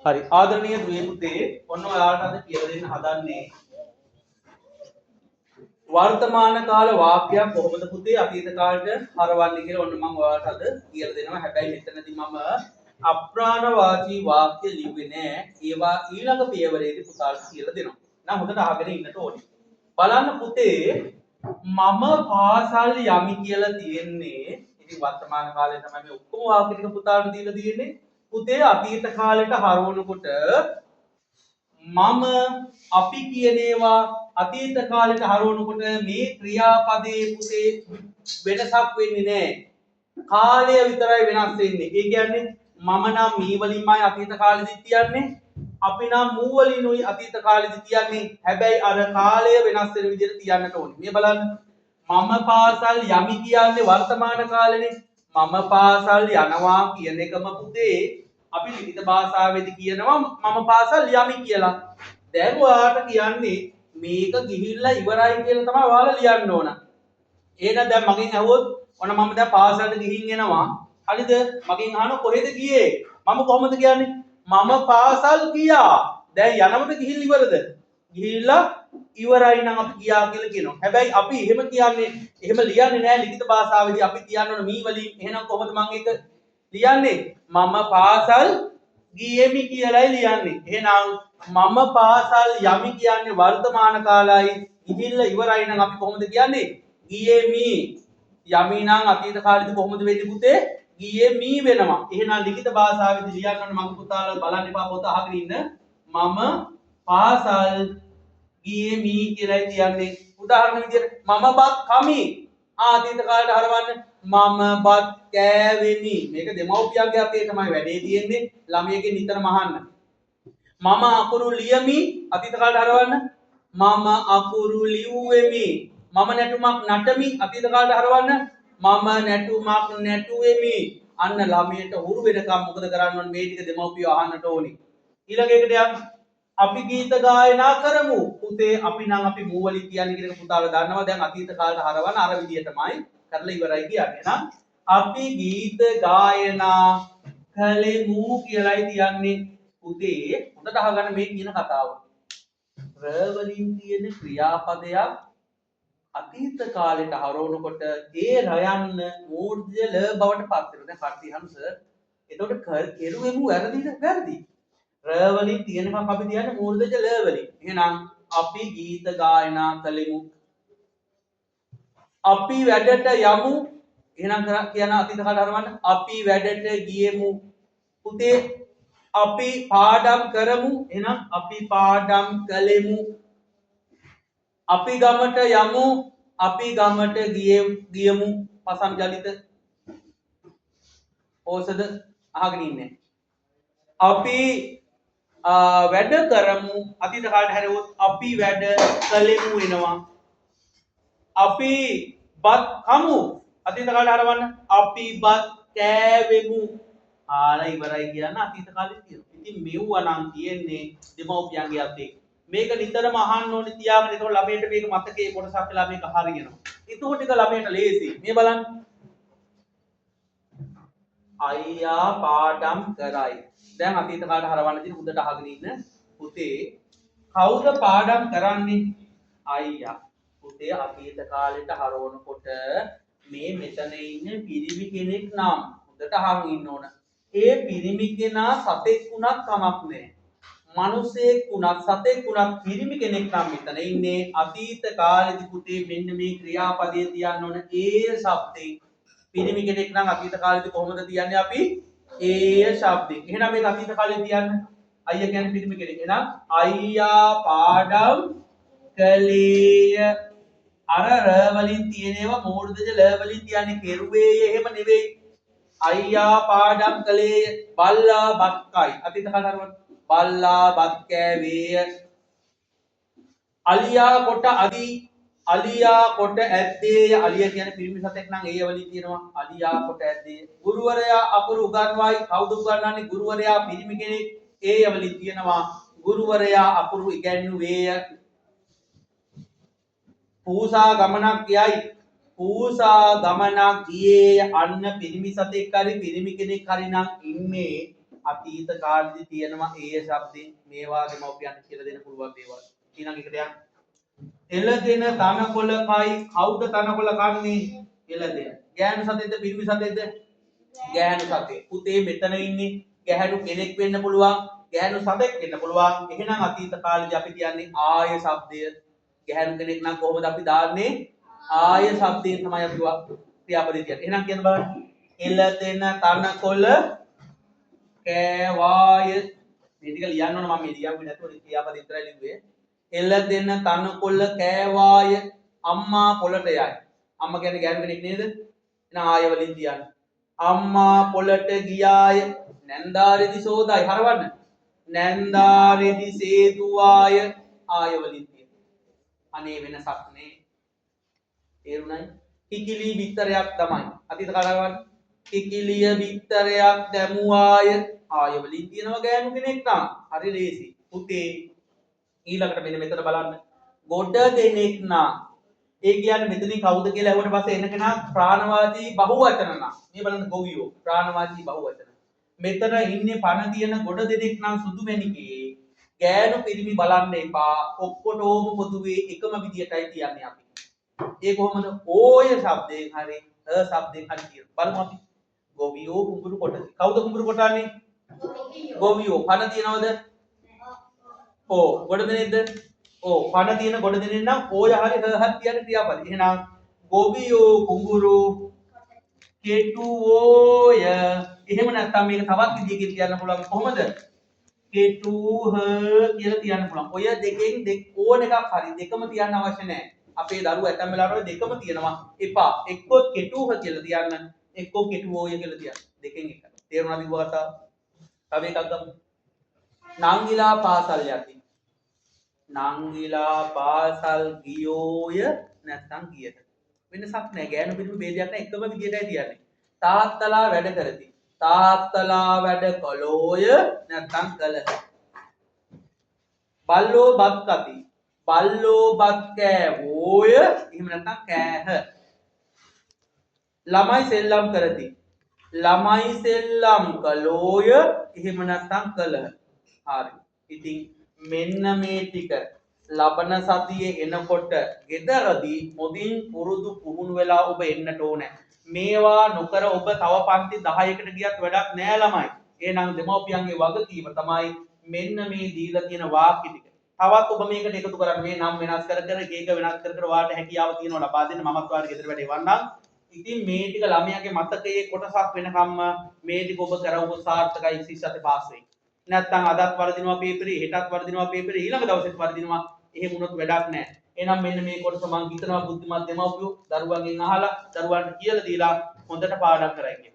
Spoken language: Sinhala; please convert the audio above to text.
හරි ආදරණීය දුවේ පුතේ ඔන්න ඔයාලට අද කියලා දෙන්න හදන්නේ වර්තමාන කාල වාක්‍යයක් කොහොමද පුතේ අතීත කාලයට හරවන්නේ කියලා ඔන්න මම ඔයාලට අද කියලා දෙනවා. හැබැයි මෙතනදී මම අප්‍රාණවාචී වාක්‍ය ලිව්වේ නෑ. ඒවා ඊළඟ පියවරේදී පුතාලට කියලා දෙනවා. නම් හොඳට අහගෙන ඉන්නට ඕනේ. බලන්න පුතේ මම පාසල් යමි කියලා තියෙන්නේ. ඉතින් වර්තමාන කාලේ තමයි මේ ඔක්කොම වාක්‍ය ටික පුතාලට දීලා තියෙන්නේ. පුතේ අතීත කාලයට හරවනකොට මම අපි කියන ඒවා අතීත කාලයට හරවනකොට මේ ක්‍රියාපදයේ පුතේ වෙනසක් වෙන්නේ නැහැ. කාලය විතරයි වෙනස් වෙන්නේ. ඒ කියන්නේ මම නම් මී වලින්මයි අතීත කාලෙදි තියන්නේ. අපි නම් මූ වලිනුයි අතීත කාලෙදි තියන්නේ. හැබැයි අර කාලය වෙනස් වෙන විදිහට තියන්නට ඕනේ. මේ බලන්න. මම පාසල් යමි කියන්නේ වර්තමාන කාලෙනේ. මම පාසල් යනවා කියන එකම පුතේ අපි ලිඛිත භාෂාවේදී කියනවා මම පාසල් යමි කියලා. දැන් ඔයාලට කියන්නේ මේක ගිහිල්ලා ඉවරයි කියලා තමයි ඔයාලා ලියන්න ඕන. එහෙනම් දැන් මගෙන් අහුවොත් ඔන්න මම දැන් පාසලට ගිහින් එනවා. හරිද? මගෙන් අහනවා කොහෙද ගියේ? මම කොහොමද කියන්නේ? මම පාසල් ගියා. දැන් යනකොට ගිහිල්ලා ඉවරද? ගිහිල්ලා ඉවරයි නම් අපි ගියා කියලා කියනවා. හැබැයි අපි එහෙම කියන්නේ එහෙම ලියන්නේ නැහැ ලිඛිත භාෂාවේදී. අපි කියන්න ඕන මී වලින්. එහෙනම් කොහොමද මම ඒක ලියන්නේ? මම පාසල් ගියෙමි කියලායි ලියන්නේ. එහෙනම් මම පාසල් යමි කියන්නේ වර්තමාන කාලයයි. ගිහිල්ලා ඉවරයි නම් අපි කොහොමද කියන්නේ? ගියෙමි. යමි නම් අතීත කාලෙදි කොහොමද වෙන්නේ පුතේ? ගියෙමි වෙනවා. එහෙනම් ලිඛිත භාෂාවේදී ලියන්න ඕන මම පුතාලා බලන්න එපා පොත අහගෙන ඉන්න. මම පාසල් ගියෙමි කියලායි කියන්නේ. උදාහරණ විදියට මම බත් කමි. අතීත කාලයට හරවන්න මම බත් කෑවෙමි. මේක දෙමව්පියන්ගේ අතේ තමයි වැඩේ තියෙන්නේ. ළමයෙක්ගෙන් නිතරම අහන්න. මම අකුරු ලියමි අතීත කාලයට හරවන්න මම අකුරු ලිව්වෙමි. මම නැටුමක් නටමි අතීත කාලයට හරවන්න මම නැටුමක් නැටුවෙමි. අන්න ළමයට හුරු වෙනකම් මොකද කරන්න ඕනේ? මේ ටික දෙමව්පියෝ අහන්නට ඕනේ. ඊළඟ එකට යන්න. අපි ගීත ගායනා කරමු. පුතේ අපි නම් අපි මූ වලින් කියන්නේ කියන එක පුතාලා දන්නවා. දැන් අතීත කාලයට හරවන්න අර විදියටමයි කරලා ඉවරයි කියන්නේ. එහෙනම් අපි ගීත ගායනා කළෙමු කියලායි තියන්නේ. පුතේ හොඳට අහගන්න මේ කියන කතාව. ර වලින් තියෙන ක්‍රියාපදයක් අතීත කාලයට හරවනකොට ඒ රයන්න මූර්ධය ල බවට පත් වෙනවා. දැන් කට්ටිය අහන සර් එතකොට කෙරුවෙමු වැරදිද? වැරදි. ර වලින් තියෙන එකක් අපි තියන්නේ මූර්ධජ ල වලින්. එහෙනම් අපි ගීත ගායනා කළෙමු. අපි වැඩට යමු. එහෙනම් කියන අතීත කාලයට හරවන්න අපි වැඩට ගියෙමු. පුතේ අපි පාඩම් කරමු. එහෙනම් අපි පාඩම් කළෙමු. අපි ගමට යමු. අපි ගමට ගියමු. පසම් ජලිත ඕසද අහගෙන ඉන්නේ. අපි වැඩ කරමු. අතීත කාලයට හැරෙවොත් අපි වැඩ කළෙමු වෙනවා. අපි බත් කමු. අතීත කාලයට හරවන්න අපි බත් කෑවෙමු. ආලා ඉවරයි කියන අතීත කාලේ තියෙනවා. ඉතින් මෙව්වා නම් තියෙන්නේ දෙමව්පියන්ගේ අතේ. මේක නිතරම අහන්න ඕනේ තියාගෙන. ඒතකොට ළමයට මේක මතකයේ කොටසක් වෙලා මේක හරියනවා. ඒතකොට ටික ළමයට ලේසි. මේ බලන්න. අයියා පාඩම් කරයි. දැන් අතීත කාලයට හරවන්න තියෙන හොඳට අහගෙන ඉන්න. පුතේ කවුද පාඩම් කරන්නේ? අයියා. පුතේ අතීත කාලයට හරවනකොට මේ මෙතන ඉන්න පිරිමි කෙනෙක් නම් හොඳට අහගෙන ඉන්න ඕන. ඒ පිරිමි කෙනා සතෙක් වුණත් කමක් නැහැ. මිනිසෙක් වුණත් සතෙක් වුණත් පිරිමි කෙනෙක් නම් මෙතන ඉන්නේ. අතීත කාලෙදි පුතේ මෙන්න මේ ක්‍රියාපදයේ තියන්න ඕන ඒ શબ્දේ. පිරිමි කෙනෙක් නම් අතීත කාලෙදි කොහොමද තියන්නේ අපි? ඒ શબ્දේ. එහෙනම් මේක අතීත කාලේ තියන්න. අයියා කියන්නේ පිරිමි කෙනෙක්. එහෙනම් අයියා පාඩම් කළේය. අර ර වලින් තියෙන ඒවා මූර්ධජ ල වලින් තියන්නේ කෙරුවේ එහෙම නෙවෙයි. අයියා පාඩම් කළේ බල්ලා බත් කයි. අතීත කාලේ හරවන්න බල්ලා බත් කෑවේය. අලියා කොට අදී අලියා කොට ඇද්දේය. අලියා කියන්නේ පිරිමි සතෙක් නම් ඒ වලින් තියෙනවා අලියා කොට ඇද්දේය. ගුරුවරයා අකුරු උගන්වයි. කවුද උගන්වන්නේ? ගුරුවරයා පිරිමි කෙනෙක්. ඒ වලින් තියෙනවා ගුරුවරයා අකුරු ඉගැන්වුවේය. පූසා ගමනක් යයි. පූසා ගමනක් ගියේ. අන්න පිරිමි සතෙක් හරි පිරිමි කෙනෙක් හරි නම් ඉන්නේ අතීත කාලෙදි තියෙනවා ඒ શબ્දේ මේවා දෙමව්පියන්ට කියලා දෙන්න පුළුවන් දේවල්. ඊළඟ එකට යන්න. එළදෙන තනකොළ කයි කවුද තනකොළ කන්නේ? එළදෙන. ගෑනු සතෙක්ද පිරිමි සතෙක්ද? ගෑනු සතෙක්. පුතේ මෙතන ඉන්නේ ගැහැණු කෙනෙක් වෙන්න පුළුවන්, ගැහැණු සතෙක් වෙන්න පුළුවන්. එහෙනම් අතීත කාලෙදී අපි කියන්නේ ආය શબ્දය. ගැහැණු කෙනෙක් නම් කොහොමද අපි දාන්නේ? ආය શબ્දයෙන් තමයි අපි ක්‍රියාපදේ කියන්නේ. එහෙනම් කියන්න බලන්න. එළදෙන තනකොළ කෑවාය. මේ ටික ලියන්න ඕන මම මේ ලියන්නේ නැතුව ක්‍රියාපද විතරයි ලිව්වේ. එළදෙන තනකොළ කෑවාය. අම්මා පොළට යයි. අම්මා කියන්නේ ගැහැණු කෙනෙක් නේද? එහෙනම් ආය වලින් තියන්න. අම්මා පොළට ගියාය. නැන්දාරෙදි සෝදායි හරවන්න. නැන්දාරෙදි සේදුවාය. ආය වලින් තියන්න. අනේ වෙනසක් නේ. තේරුණයි? කිකිලි බිත්තරයක් තමයි. අතීත කාලවල කිකිලිය බිත්තරයක් දැමුවාය. ආය වලින් තියනවා ගෑනු කෙනෙක් නම්. හරි ලේසි. පුතේ ඊළඟට මෙන්න මෙතන බලන්න. ගොඩ දෙනෙක් නම් ඒ කියන්නේ මෙතනින් කවුද කියලා අහුවට පස්සේ එන කෙනා ප්‍රාණවාදී බහුවචන නම්. මේ බලන්න ගොවියෝ ප්‍රාණවාදී බහුවචන. මෙතන ඉන්නේ පණ තියෙන ගොඩ දෙනෙක් නම් සුදු මැණිකේ ගෑනු පිරිමි බලන්න එපා. ඔක්කොටම පොදුවේ එකම විදියටයි තියන්නේ අපි. ඒ කොහොමද? ඕය શબ્දයෙන් හරි શબ્දයෙන් හරි කියන. බලමු අපි. ගොවියෝ කුඹුරු කොටති. කවුද කුඹුරු කොටන්නේ? ගොවියෝ. පණ තියනවද? ඕ ගොඩ දෙනෙක්ද? ඕ පණ තියෙන ගොඩ දෙනෙක් නම් ඕය හරි හරි කියන ක්‍රියාපද. එහෙනම් ගොවියෝ කුඹුරු කෙටුවෝය. එහෙම නැත්නම් මේක තවත් විදිහකින් කියන්න පුළුවන්. කොහොමද? කෙටුහ කියලා කියන්න පුළුවන්. ඔය දෙකෙන් ඕන එකක් හරි දෙකම තියන්න අවශ්‍ය නැහැ. අපේ දරුවෝ ඇතැම් වෙලාවට දෙකම තියෙනවා. එපා. එක්කෝ කෙටුහ කියලා තියන්න, එක්කෝ කෙටුවෝය කියලා තියන්න. දෙකෙන් එකක්. තේරුණාද ඉව කතාව? තව එකක් ගමු. නංගිලා පාසල් යති. නංගිලා පාසල් ගියෝය නැත්නම් ගියද? වෙනසක් නැහැ. ගෑනු පිරිමි ભેදයක් නැහැ. එකම විදියටයි තියන්නේ. තාත්තලා වැඩ කරති. තාත්තලා වැඩ කළෝය නැත්නම් කළහ. බල්ලෝ බත් කති. බල්ලෝ බත් කෑවෝය එහෙම නැත්නම් කෑහ. ළමයි සෙල්ලම් කරති. ළමයි සෙල්ලම් කළෝය එහෙම නැත්නම් කළහ. හරි. ඉතින් මෙන්න මේ ටික ලබන සතියේ එනකොට ගෙදරදී මොදින් පුරුදු පුහුණු වෙලා ඔබ එන්නට ඕනේ. මේවා නොකර ඔබ තව පන්ති 10කට ගියත් වැඩක් නෑ ළමයි. එහෙනම් දෙමව්පියන්ගේ වගකීම තමයි මෙන්න මේ දීලා තියෙන වාක්‍ය ටික. තවත් ඔබ මේකට එකතු කරන්න. මේ නම් වෙනස් කර කර එක වෙනස් කර කර වාට හැකියාව තියෙනවා ලබා දෙන්න. මමත් වාට ගෙදර වැඩ එවන්නම්. ඉතින් මේ ටික ළමයාගේ මතකයේ කොටසක් වෙනකම්ම මේ ටික ඔබ කරවුවොත් සාර්ථකයි ඉස්සත් පාස් වෙයි. නැත්නම් අදත් වර්ධිනවා පේපරේ, හෙටත් වර්ධිනවා පේපරේ, ඊළඟ දවසෙත් වර්ධිනවා. එහෙම වුණොත් වැඩක් නැහැ. එහෙනම් මෙන්න මේ කොටස මම හිතනවා බුද්ධිමත් දෙමව්පියෝ දරුවන්ගෙන් අහලා දරුවන්ට කියලා දීලා හොඳට පාඩම් කරයි කියලා.